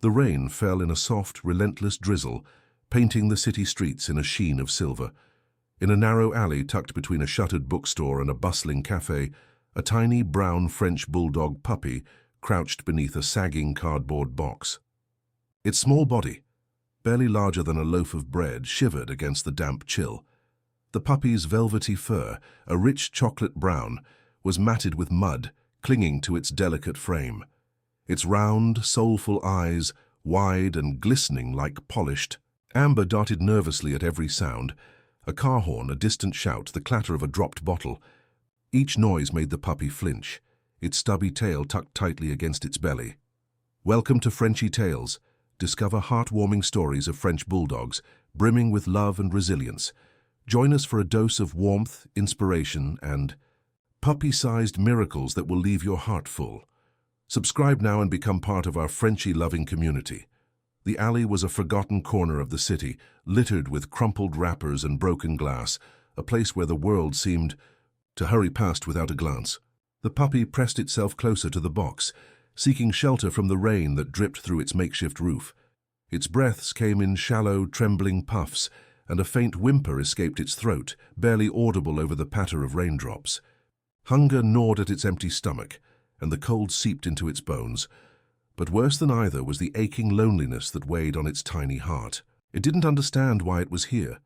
The rain fell in a soft, relentless drizzle, painting the city streets in a sheen of silver. In a narrow alley tucked between a shuttered bookstore and a bustling cafe, a tiny brown French Bulldog puppy crouched beneath a sagging cardboard box. Its small body, barely larger than a loaf of bread, shivered against the damp chill. The puppy's velvety fur, a rich chocolate brown, was matted with mud, clinging to its delicate frame. Its round, soulful eyes, wide and glistening like polished amber, darted nervously at every sound. A car horn, a distant shout, the clatter of a dropped bottle. Each noise made the puppy flinch, its stubby tail tucked tightly against its belly. Welcome to Frenchie Tales. Discover heartwarming stories of French Bulldogs, brimming with love and resilience. Join us for a dose of warmth, inspiration, and puppy-sized miracles that will leave your heart full. Subscribe now and become part of our Frenchie-loving community. The alley was a forgotten corner of the city, littered with crumpled wrappers and broken glass, a place where the world seemed to hurry past without a glance. The puppy pressed itself closer to the box, seeking shelter from the rain that dripped through its makeshift roof. Its breaths came in shallow, trembling puffs, and a faint whimper escaped its throat, barely audible over the patter of raindrops. Hunger gnawed at its empty stomach, and the cold seeped into its bones. But worse than either was the aching loneliness that weighed on its tiny heart. It didn't understand why it was here,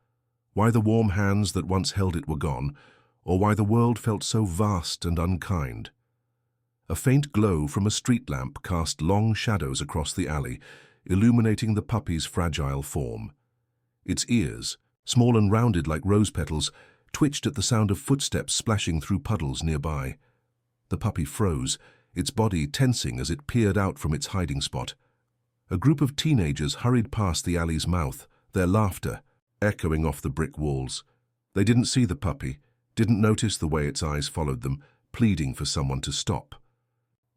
why the warm hands that once held it were gone, or why the world felt so vast and unkind. A faint glow from a street lamp cast long shadows across the alley, illuminating the puppy's fragile form. Its ears, small and rounded like rose petals, twitched at the sound of footsteps splashing through puddles nearby. The puppy froze, its body tensing as it peered out from its hiding spot. A group of teenagers hurried past the alley's mouth, their laughter echoing off the brick walls. They didn't see the puppy, didn't notice the way its eyes followed them, pleading for someone to stop.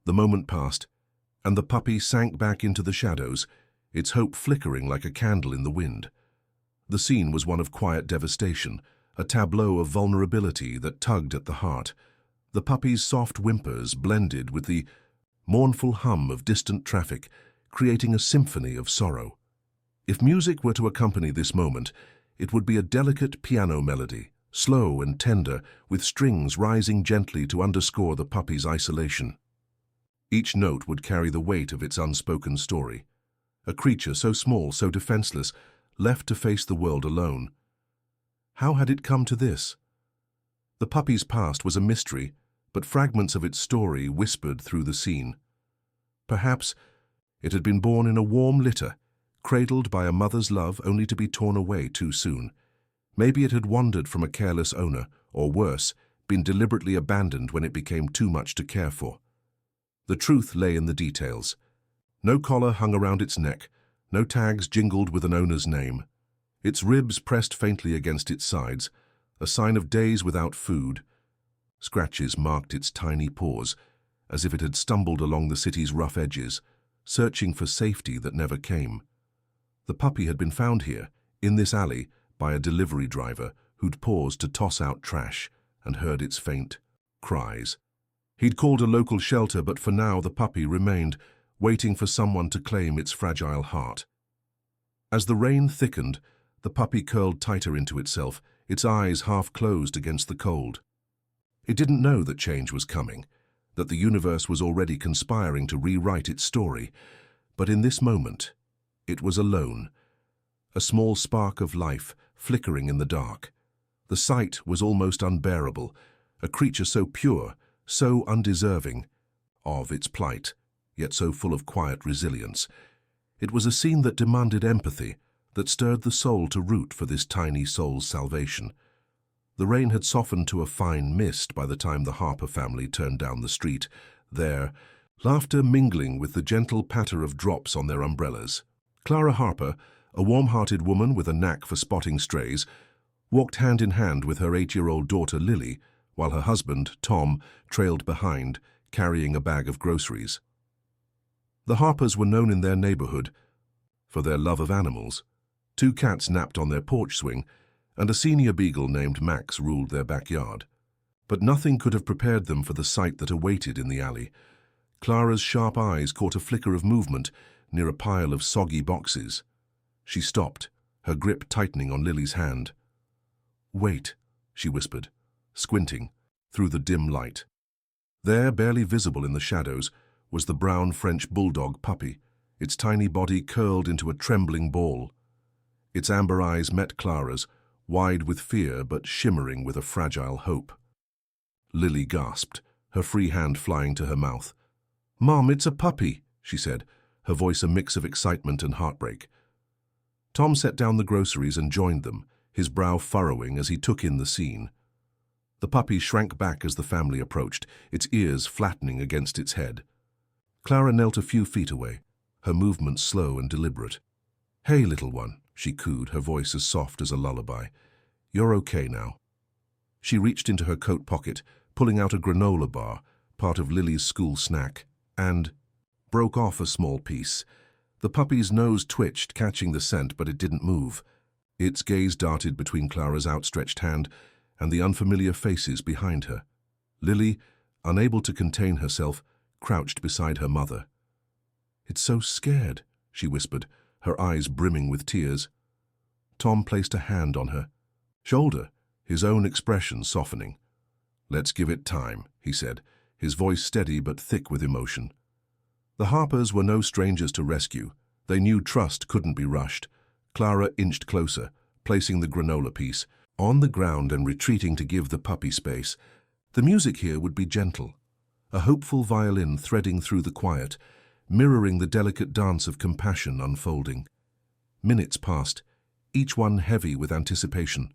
The moment passed, and the puppy sank back into the shadows, its hope flickering like a candle in the wind. The scene was one of quiet devastation, a tableau of vulnerability that tugged at the heart. The puppy's soft whimpers blended with the mournful hum of distant traffic, creating a symphony of sorrow. If music were to accompany this moment, it would be a delicate piano melody, slow and tender, with strings rising gently to underscore the puppy's isolation. Each note would carry the weight of its unspoken story. A creature so small, so defenseless, left to face the world alone. How had it come to this? The puppy's past was a mystery, but fragments of its story whispered through the scene. Perhaps it had been born in a warm litter, cradled by a mother's love only to be torn away too soon. Maybe it had wandered from a careless owner, or worse, been deliberately abandoned when it became too much to care for. The truth lay in the details. No collar hung around its neck, no tags jingled with an owner's name. Its ribs pressed faintly against its sides, a sign of days without food. Scratches marked its tiny paws, as if it had stumbled along the city's rough edges, searching for safety that never came. The puppy had been found here, in this alley, by a delivery driver who'd paused to toss out trash and heard its faint cries. He'd called a local shelter, but for now the puppy remained, waiting for someone to claim its fragile heart. As the rain thickened, the puppy curled tighter into itself, its eyes half closed against the cold. It didn't know that change was coming, that the universe was already conspiring to rewrite its story, but in this moment, it was alone, a small spark of life flickering in the dark. The sight was almost unbearable, a creature so pure, so undeserving of its plight, yet so full of quiet resilience. It was a scene that demanded empathy, that stirred the soul to root for this tiny soul's salvation. The rain had softened to a fine mist by the time the Harper family turned down the street, their laughter mingling with the gentle patter of drops on their umbrellas. Clara Harper, a warm-hearted woman with a knack for spotting strays, walked hand in hand with her 8-year-old daughter Lily, while her husband, Tom, trailed behind, carrying a bag of groceries. The Harpers were known in their neighborhood for their love of animals. 2 cats napped on their porch swing, and a senior beagle named Max ruled their backyard. But nothing could have prepared them for the sight that awaited in the alley. Clara's sharp eyes caught a flicker of movement, near a pile of soggy boxes. She stopped, her grip tightening on Lily's hand. "Wait," she whispered, squinting through the dim light. There, barely visible in the shadows, was the brown French Bulldog puppy, its tiny body curled into a trembling ball. Its amber eyes met Clara's, wide with fear but shimmering with a fragile hope. Lily gasped, her free hand flying to her mouth. "Mom, it's a puppy," she said, her voice a mix of excitement and heartbreak. Tom set down the groceries and joined them, his brow furrowing as he took in the scene. The puppy shrank back as the family approached, its ears flattening against its head. Clara knelt a few feet away, her movements slow and deliberate. "Hey, little one," she cooed, her voice as soft as a lullaby. "You're okay now." She reached into her coat pocket, pulling out a granola bar, part of Lily's school snack, and broke off a small piece. The puppy's nose twitched, catching the scent, but it didn't move. Its gaze darted between Clara's outstretched hand and the unfamiliar faces behind her. Lily, unable to contain herself, crouched beside her mother. "It's so scared," she whispered, her eyes brimming with tears. Tom placed a hand on her shoulder, his own expression softening. "Let's give it time," he said, his voice steady but thick with emotion. The Harpers were no strangers to rescue. They knew trust couldn't be rushed. Clara inched closer, placing the granola piece on the ground and retreating to give the puppy space. The music here would be gentle, a hopeful violin threading through the quiet, mirroring the delicate dance of compassion unfolding. Minutes passed, each one heavy with anticipation.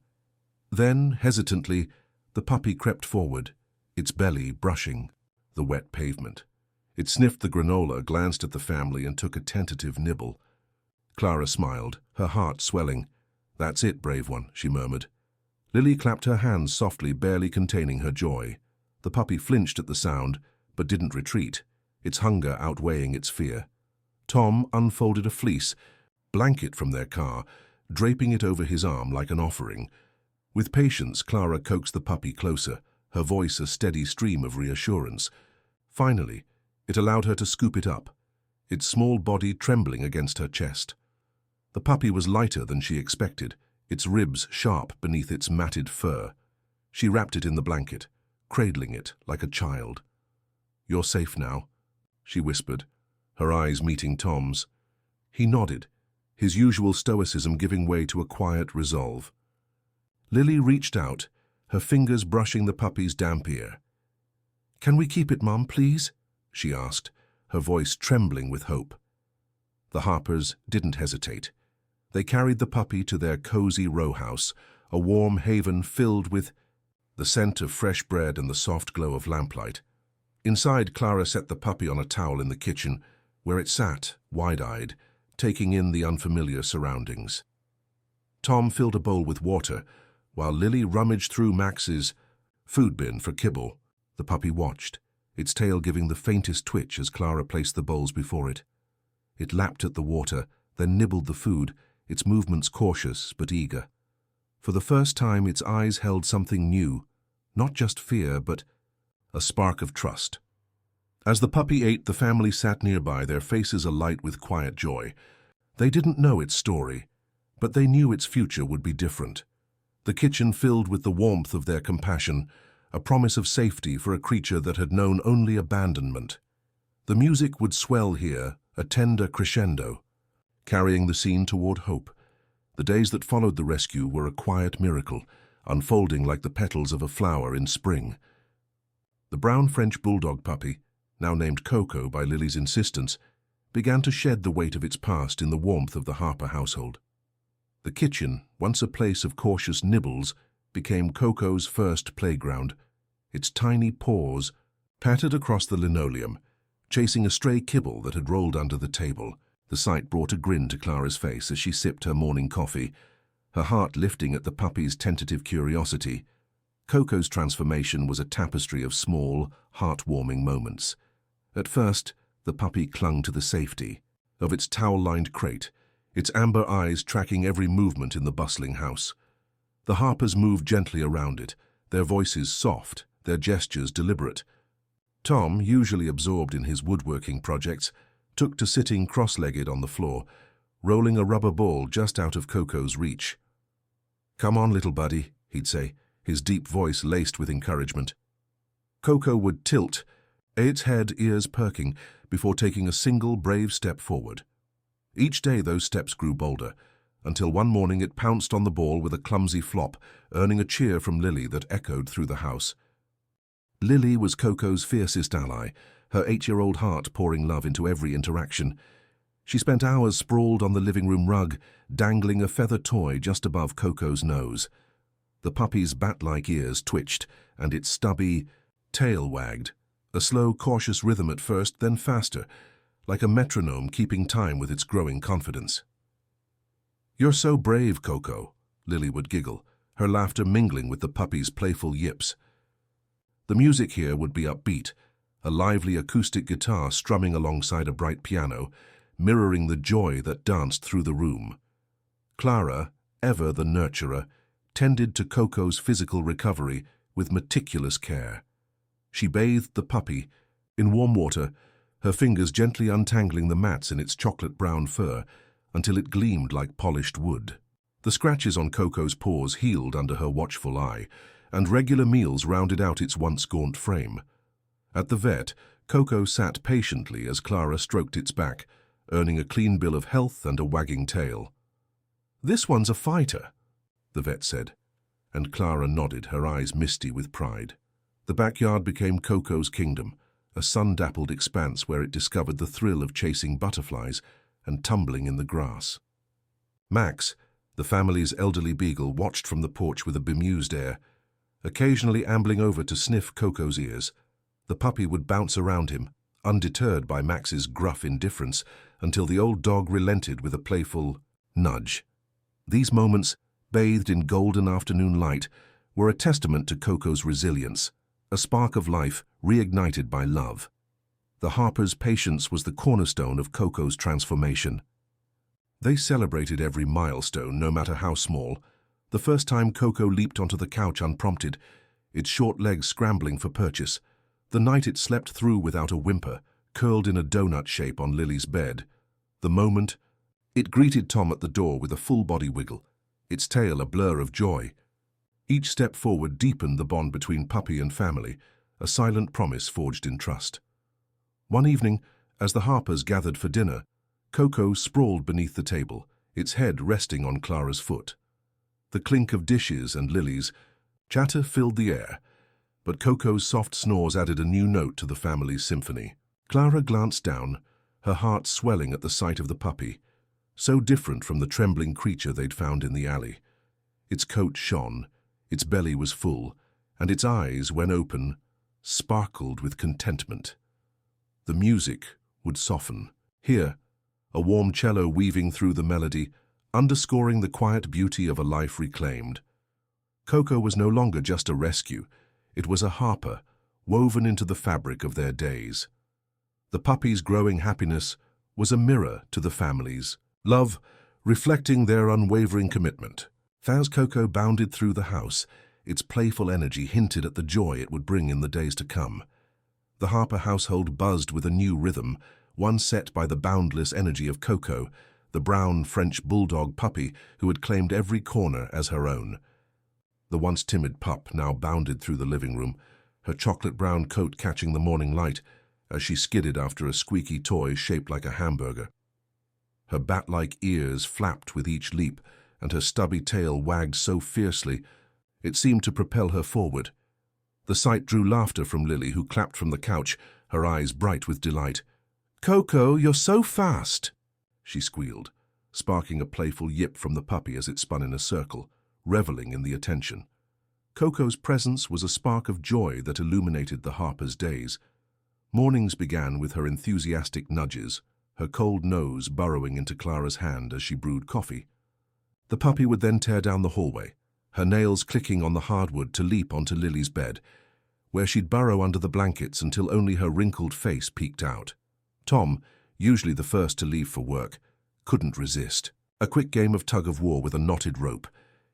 Then, hesitantly, the puppy crept forward, its belly brushing the wet pavement. It sniffed the granola, glanced at the family, and took a tentative nibble. Clara smiled, her heart swelling. "That's it, brave one," she murmured. Lily clapped her hands softly, barely containing her joy. The puppy flinched at the sound, but didn't retreat, its hunger outweighing its fear. Tom unfolded a fleece blanket from their car, draping it over his arm like an offering. With patience, Clara coaxed the puppy closer, her voice a steady stream of reassurance. Finally, it allowed her to scoop it up, its small body trembling against her chest. The puppy was lighter than she expected, its ribs sharp beneath its matted fur. She wrapped it in the blanket, cradling it like a child. "You're safe now," she whispered, her eyes meeting Tom's. He nodded, his usual stoicism giving way to a quiet resolve. Lily reached out, her fingers brushing the puppy's damp ear. "Can we keep it, Mom, please?" she asked, her voice trembling with hope. The Harpers didn't hesitate. They carried the puppy to their cozy row house, a warm haven filled with the scent of fresh bread and the soft glow of lamplight. Inside, Clara set the puppy on a towel in the kitchen, where it sat, wide-eyed, taking in the unfamiliar surroundings. Tom filled a bowl with water, while Lily rummaged through Max's food bin for kibble. The puppy watched, its tail giving the faintest twitch as Clara placed the bowls before it. It lapped at the water, then nibbled the food, its movements cautious but eager. For the first time, its eyes held something new, not just fear, but a spark of trust. As the puppy ate, the family sat nearby, their faces alight with quiet joy. They didn't know its story, but they knew its future would be different. The kitchen filled with the warmth of their compassion, a promise of safety for a creature that had known only abandonment. The music would swell here, a tender crescendo, carrying the scene toward hope. The days that followed the rescue were a quiet miracle, unfolding like the petals of a flower in spring. The brown French Bulldog puppy, now named Coco by Lily's insistence, began to shed the weight of its past in the warmth of the Harper household. The kitchen, once a place of cautious nibbles, became Coco's first playground. Its tiny paws pattered across the linoleum, chasing a stray kibble that had rolled under the table. The sight brought a grin to Clara's face as she sipped her morning coffee, her heart lifting at the puppy's tentative curiosity. Coco's transformation was a tapestry of small, heartwarming moments. At first, the puppy clung to the safety of its towel-lined crate, its amber eyes tracking every movement in the bustling house. The Harpers moved gently around it, their voices soft, their gestures deliberate. Tom, usually absorbed in his woodworking projects, took to sitting cross-legged on the floor, rolling a rubber ball just out of Coco's reach. "Come on, little buddy," he'd say, his deep voice laced with encouragement. Coco would tilt, its head, ears perking, before taking a single brave step forward. Each day those steps grew bolder, until one morning it pounced on the ball with a clumsy flop, earning a cheer from Lily that echoed through the house. Lily was Coco's fiercest ally, her 8-year-old heart pouring love into every interaction. She spent hours sprawled on the living room rug, dangling a feather toy just above Coco's nose. The puppy's bat-like ears twitched, and its stubby tail wagged, a slow, cautious rhythm at first, then faster, like a metronome keeping time with its growing confidence. "You're so brave, Coco," Lily would giggle, her laughter mingling with the puppy's playful yips. The music here would be upbeat, a lively acoustic guitar strumming alongside a bright piano, mirroring the joy that danced through the room. Clara, ever the nurturer, tended to Coco's physical recovery with meticulous care. She bathed the puppy in warm water, her fingers gently untangling the mats in its chocolate-brown fur until it gleamed like polished wood. The scratches on Coco's paws healed under her watchful eye, and regular meals rounded out its once gaunt frame. At the vet, Coco sat patiently as Clara stroked its back, earning a clean bill of health and a wagging tail. "This one's a fighter," the vet said, and Clara nodded, her eyes misty with pride. The backyard became Coco's kingdom, a sun-dappled expanse where it discovered the thrill of chasing butterflies and tumbling in the grass. Max, the family's elderly beagle, watched from the porch with a bemused air, occasionally ambling over to sniff Coco's ears. The puppy would bounce around him, undeterred by Max's gruff indifference, until the old dog relented with a playful nudge. These moments, bathed in golden afternoon light, were a testament to Coco's resilience, a spark of life reignited by love. The Harper's patience was the cornerstone of Coco's transformation. They celebrated every milestone, no matter how small. The first time Coco leaped onto the couch unprompted, its short legs scrambling for purchase. The night it slept through without a whimper, curled in a donut shape on Lily's bed. The moment it greeted Tom at the door with a full-body wiggle, its tail a blur of joy. Each step forward deepened the bond between puppy and family, a silent promise forged in trust. One evening, as the Harpers gathered for dinner, Coco sprawled beneath the table, its head resting on Clara's foot. The clink of dishes and Lily's chatter filled the air, but Coco's soft snores added a new note to the family's symphony. Clara glanced down, her heart swelling at the sight of the puppy, so different from the trembling creature they'd found in the alley. Its coat shone, its belly was full, and its eyes, when open, sparkled with contentment. The music would soften. Here, a warm cello weaving through the melody, underscoring the quiet beauty of a life reclaimed. Coco was no longer just a rescue. It was a Harper, woven into the fabric of their days. The puppy's growing happiness was a mirror to the family's love, reflecting their unwavering commitment. As Coco bounded through the house, its playful energy hinted at the joy it would bring in the days to come. The Harper household buzzed with a new rhythm, one set by the boundless energy of Coco, the brown French Bulldog puppy who had claimed every corner as her own. The once timid pup now bounded through the living room, her chocolate-brown coat catching the morning light as she skidded after a squeaky toy shaped like a hamburger. Her bat-like ears flapped with each leap, and her stubby tail wagged so fiercely it seemed to propel her forward. The sight drew laughter from Lily, who clapped from the couch, her eyes bright with delight. "Coco, you're so fast!" she squealed, sparking a playful yip from the puppy as it spun in a circle, reveling in the attention. Coco's presence was a spark of joy that illuminated the Harper's days. Mornings began with her enthusiastic nudges, her cold nose burrowing into Clara's hand as she brewed coffee. The puppy would then tear down the hallway, her nails clicking on the hardwood to leap onto Lily's bed, where she'd burrow under the blankets until only her wrinkled face peeked out. Tom, usually the first to leave for work, couldn't resist. A quick game of tug-of-war with a knotted rope,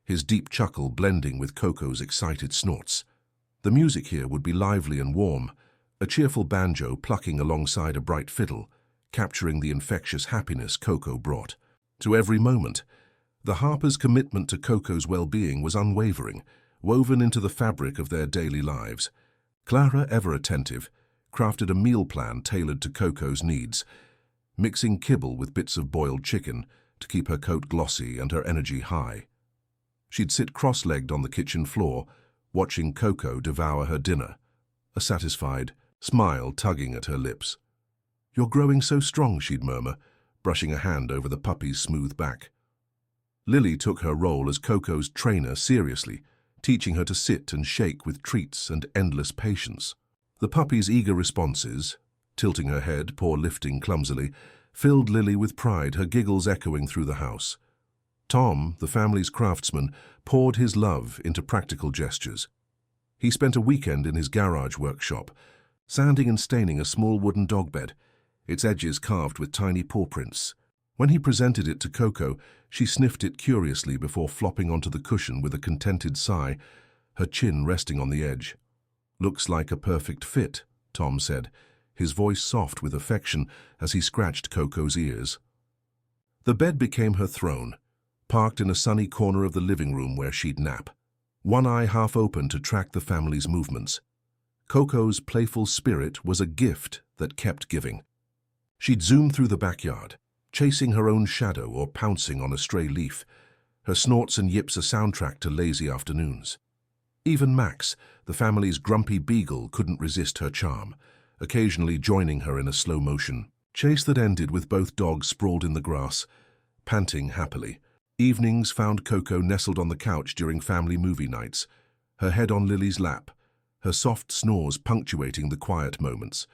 his deep chuckle blending with Coco's excited snorts. The music here would be lively and warm, a cheerful banjo plucking alongside a bright fiddle, capturing the infectious happiness Coco brought. To every moment, the Harpers' commitment to Coco's well-being was unwavering, woven into the fabric of their daily lives. Clara, ever attentive, crafted a meal plan tailored to Coco's needs, mixing kibble with bits of boiled chicken to keep her coat glossy and her energy high. She'd sit cross-legged on the kitchen floor, watching Coco devour her dinner, a satisfied smile tugging at her lips. "You're growing so strong," she'd murmur, brushing a hand over the puppy's smooth back. Lily took her role as Coco's trainer seriously, teaching her to sit and shake with treats and endless patience. The puppy's eager responses, tilting her head, paw lifting clumsily, filled Lily with pride, her giggles echoing through the house. Tom, the family's craftsman, poured his love into practical gestures. He spent a weekend in his garage workshop, sanding and staining a small wooden dog bed, its edges carved with tiny paw prints. When he presented it to Coco, she sniffed it curiously before flopping onto the cushion with a contented sigh, her chin resting on the edge. "Looks like a perfect fit," Tom said, his voice soft with affection as he scratched Coco's ears. The bed became her throne, parked in a sunny corner of the living room where she'd nap, one eye half open to track the family's movements. Coco's playful spirit was a gift that kept giving. She'd zoom through the backyard, chasing her own shadow or pouncing on a stray leaf, her snorts and yips a soundtrack to lazy afternoons. Even Max, the family's grumpy beagle, couldn't resist her charm, occasionally joining her in a slow-motion chase that ended with both dogs sprawled in the grass, panting happily. Evenings found Coco nestled on the couch during family movie nights, her head on Lily's lap, her soft snores punctuating the quiet moments.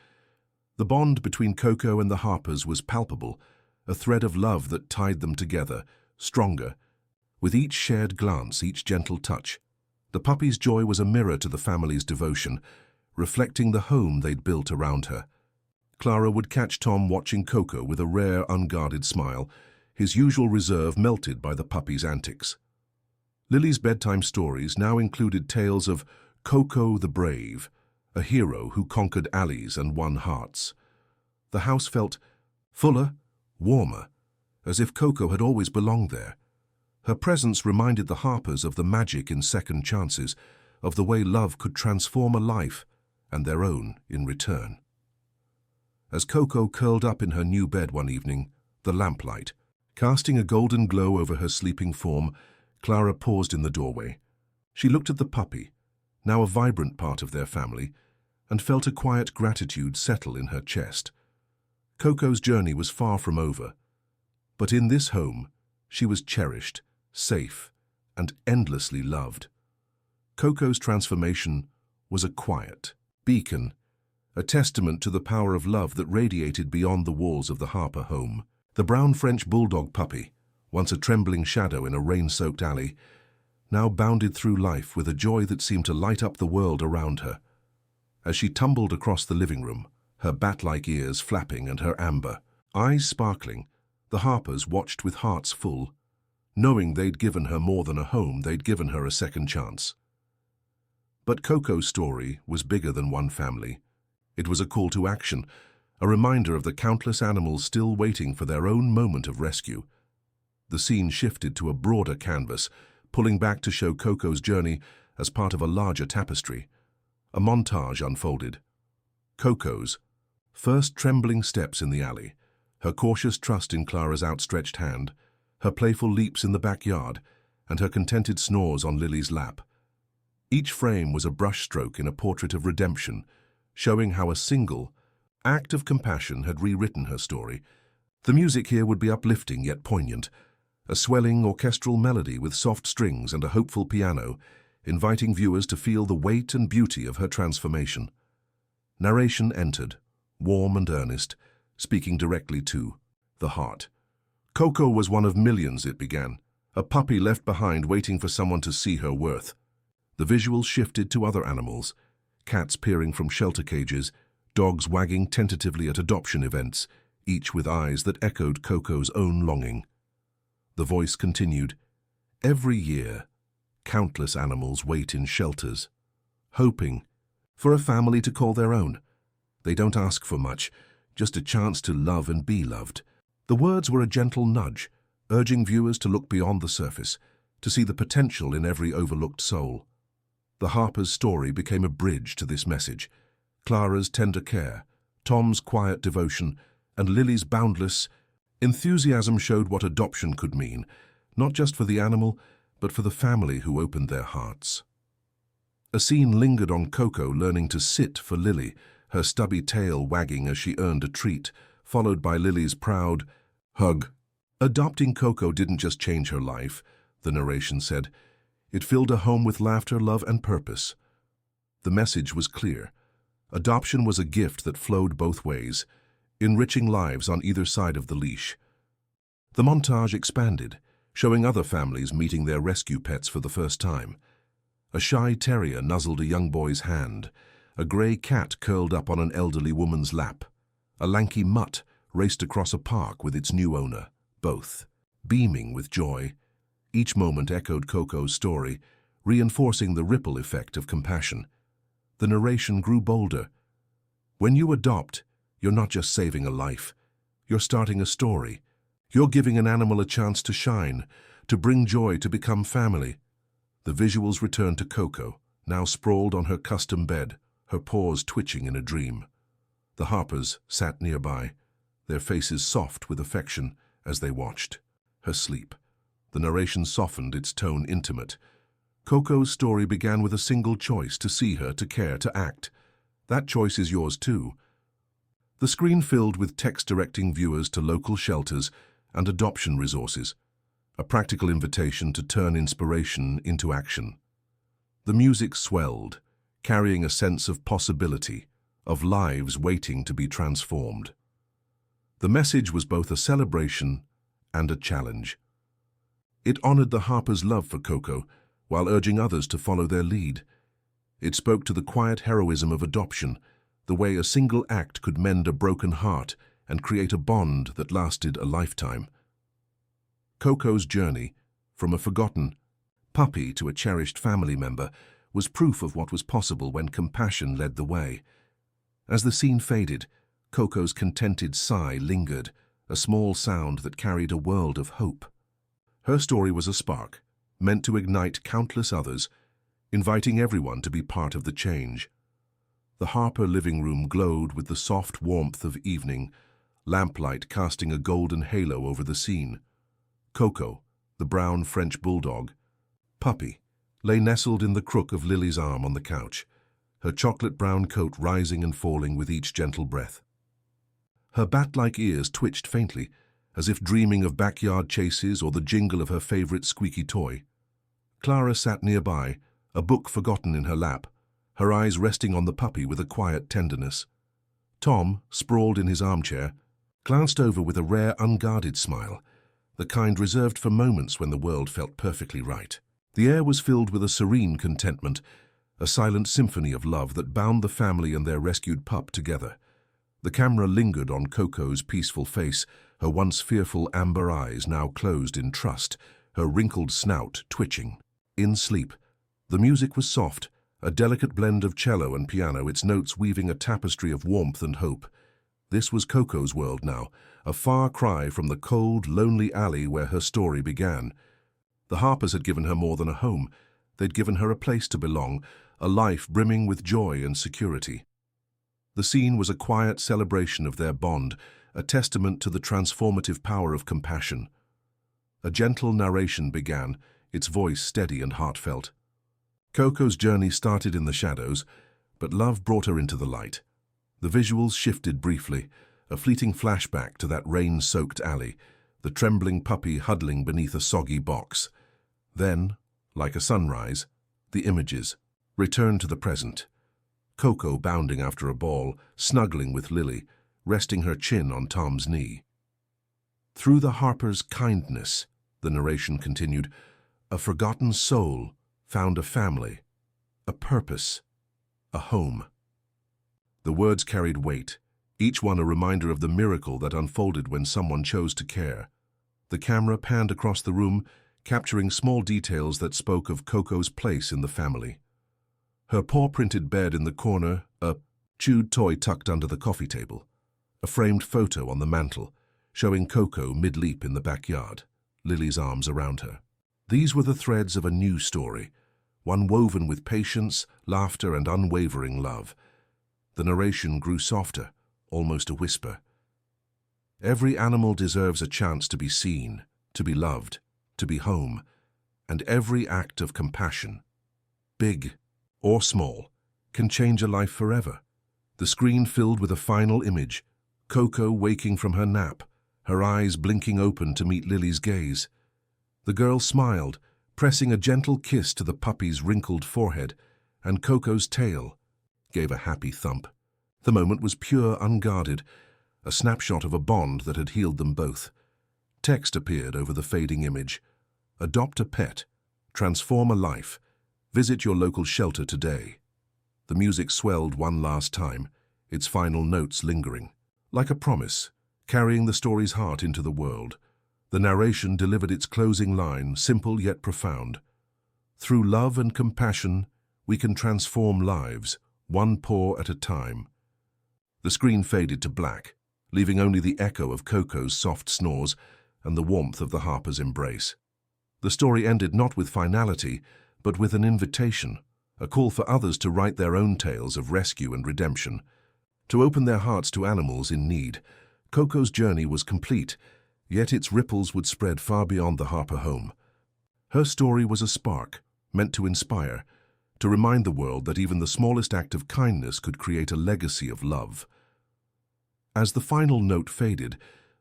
The bond between Coco and the Harpers was palpable, a thread of love that tied them together, stronger, with each shared glance, each gentle touch. The puppy's joy was a mirror to the family's devotion, reflecting the home they'd built around her. Clara would catch Tom watching Coco with a rare, unguarded smile, his usual reserve melted by the puppy's antics. Lily's bedtime stories now included tales of Coco the Brave, a hero who conquered alleys and won hearts. The house felt fuller, warmer, as if Coco had always belonged there. Her presence reminded the Harpers of the magic in second chances, of the way love could transform a life, and their own in return. As Coco curled up in her new bed one evening, the lamplight casting a golden glow over her sleeping form, Clara paused in the doorway. She looked at the puppy, now a vibrant part of their family, and felt a quiet gratitude settle in her chest. Coco's journey was far from over, but in this home, she was cherished, safe, and endlessly loved. Coco's transformation was a quiet beacon, a testament to the power of love that radiated beyond the walls of the Harper home. The brown French Bulldog puppy, once a trembling shadow in a rain-soaked alley, now bounded through life with a joy that seemed to light up the world around her. As she tumbled across the living room, her bat-like ears flapping and her amber eyes sparkling, the Harpers watched with hearts full. Knowing they'd given her more than a home, they'd given her a second chance. But Coco's story was bigger than one family. It was a call to action, a reminder of the countless animals still waiting for their own moment of rescue. The scene shifted to a broader canvas, pulling back to show Coco's journey as part of a larger tapestry. A montage unfolded. Coco's first trembling steps in the alley, her cautious trust in Clara's outstretched hand, her playful leaps in the backyard, and her contented snores on Lily's lap. Each frame was a brushstroke in a portrait of redemption, showing how a single act of compassion had rewritten her story. The music here would be uplifting yet poignant, a swelling orchestral melody with soft strings and a hopeful piano, inviting viewers to feel the weight and beauty of her transformation. Narration entered, warm and earnest, speaking directly to the heart. Coco was one of millions, it began, a puppy left behind waiting for someone to see her worth. The visuals shifted to other animals, cats peering from shelter cages, dogs wagging tentatively at adoption events, each with eyes that echoed Coco's own longing. The voice continued, "Every year, countless animals wait in shelters, hoping for a family to call their own. They don't ask for much, just a chance to love and be loved. The words were a gentle nudge, urging viewers to look beyond the surface, to see the potential in every overlooked soul. The Harper's story became a bridge to this message. Clara's tender care, Tom's quiet devotion, and Lily's boundless enthusiasm showed what adoption could mean, not just for the animal, but for the family who opened their hearts. A scene lingered on Coco learning to sit for Lily, her stubby tail wagging as she earned a treat, followed by Lily's proud hug. Adopting Coco didn't just change her life, the narration said. It filled her home with laughter, love, and purpose. The message was clear. Adoption was a gift that flowed both ways, enriching lives on either side of the leash. The montage expanded, showing other families meeting their rescue pets for the first time. A shy terrier nuzzled a young boy's hand. A grey cat curled up on an elderly woman's lap. A lanky mutt raced across a park with its new owner, both beaming with joy. Each moment echoed Coco's story, reinforcing the ripple effect of compassion. The narration grew bolder. When you adopt, you're not just saving a life. You're starting a story. You're giving an animal a chance to shine, to bring joy, to become family. The visuals returned to Coco, now sprawled on her custom bed, her paws twitching in a dream. The Harpers sat nearby, their faces soft with affection as they watched her sleep. The narration softened, its tone intimate. Coco's story began with a single choice: to see her, to care, to act. That choice is yours too. The screen filled with text directing viewers to local shelters and adoption resources, a practical invitation to turn inspiration into action. The music swelled, carrying a sense of possibility, of lives waiting to be transformed. The message was both a celebration and a challenge. It honored the Harpers' love for Coco, while urging others to follow their lead. It spoke to the quiet heroism of adoption, the way a single act could mend a broken heart and create a bond that lasted a lifetime. Coco's journey, from a forgotten puppy to a cherished family member, was proof of what was possible when compassion led the way. As the scene faded, Coco's contented sigh lingered, a small sound that carried a world of hope. Her story was a spark, meant to ignite countless others, inviting everyone to be part of the change. The Harper living room glowed with the soft warmth of evening, lamplight casting a golden halo over the scene. Coco, the brown French Bulldog, puppy, lay nestled in the crook of Lily's arm on the couch, her chocolate-brown coat rising and falling with each gentle breath. Her bat-like ears twitched faintly, as if dreaming of backyard chases or the jingle of her favorite squeaky toy. Clara sat nearby, a book forgotten in her lap, her eyes resting on the puppy with a quiet tenderness. Tom, sprawled in his armchair, glanced over with a rare, unguarded smile, the kind reserved for moments when the world felt perfectly right. The air was filled with a serene contentment, a silent symphony of love that bound the family and their rescued pup together. The camera lingered on Coco's peaceful face, her once fearful amber eyes now closed in trust, her wrinkled snout twitching. In sleep, the music was soft, a delicate blend of cello and piano, its notes weaving a tapestry of warmth and hope. This was Coco's world now, a far cry from the cold, lonely alley where her story began. The Harpers had given her more than a home. They'd given her a place to belong, a life brimming with joy and security. The scene was a quiet celebration of their bond, a testament to the transformative power of compassion. A gentle narration began, its voice steady and heartfelt. Coco's journey started in the shadows, but love brought her into the light. The visuals shifted briefly, a fleeting flashback to that rain-soaked alley, the trembling puppy huddling beneath a soggy box. Then, like a sunrise, the images returned to the present. Coco bounding after a ball, snuggling with Lily, resting her chin on Tom's knee. Through the Harper's kindness, the narration continued, a forgotten soul found a family, a purpose, a home. The words carried weight, each one a reminder of the miracle that unfolded when someone chose to care. The camera panned across the room, capturing small details that spoke of Coco's place in the family. Her paw-printed bed in the corner, a chewed toy tucked under the coffee table. A framed photo on the mantel, showing Coco mid-leap in the backyard, Lily's arms around her. These were the threads of a new story, one woven with patience, laughter, and unwavering love. The narration grew softer, almost a whisper. Every animal deserves a chance to be seen, to be loved, to be home, and every act of compassion, big or small, can change a life forever. The screen filled with a final image, Coco waking from her nap, her eyes blinking open to meet Lily's gaze. The girl smiled, pressing a gentle kiss to the puppy's wrinkled forehead, and Coco's tail gave a happy thump. The moment was pure, unguarded, a snapshot of a bond that had healed them both. Text appeared over the fading image. Adopt a pet. Transform a life. Visit your local shelter today. The music swelled one last time, its final notes lingering. Like a promise, carrying the story's heart into the world, the narration delivered its closing line, simple yet profound. Through love and compassion, we can transform lives, one paw at a time. The screen faded to black, leaving only the echo of Coco's soft snores and the warmth of the Harper's embrace. The story ended not with finality, but with an invitation, a call for others to write their own tales of rescue and redemption, to open their hearts to animals in need. Coco's journey was complete, yet its ripples would spread far beyond the Harper home. Her story was a spark, meant to inspire, to remind the world that even the smallest act of kindness could create a legacy of love. As the final note faded,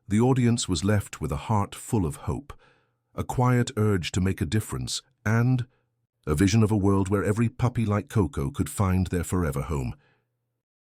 the audience was left with a heart full of hope, a quiet urge to make a difference, and a vision of a world where every puppy like Coco could find their forever home.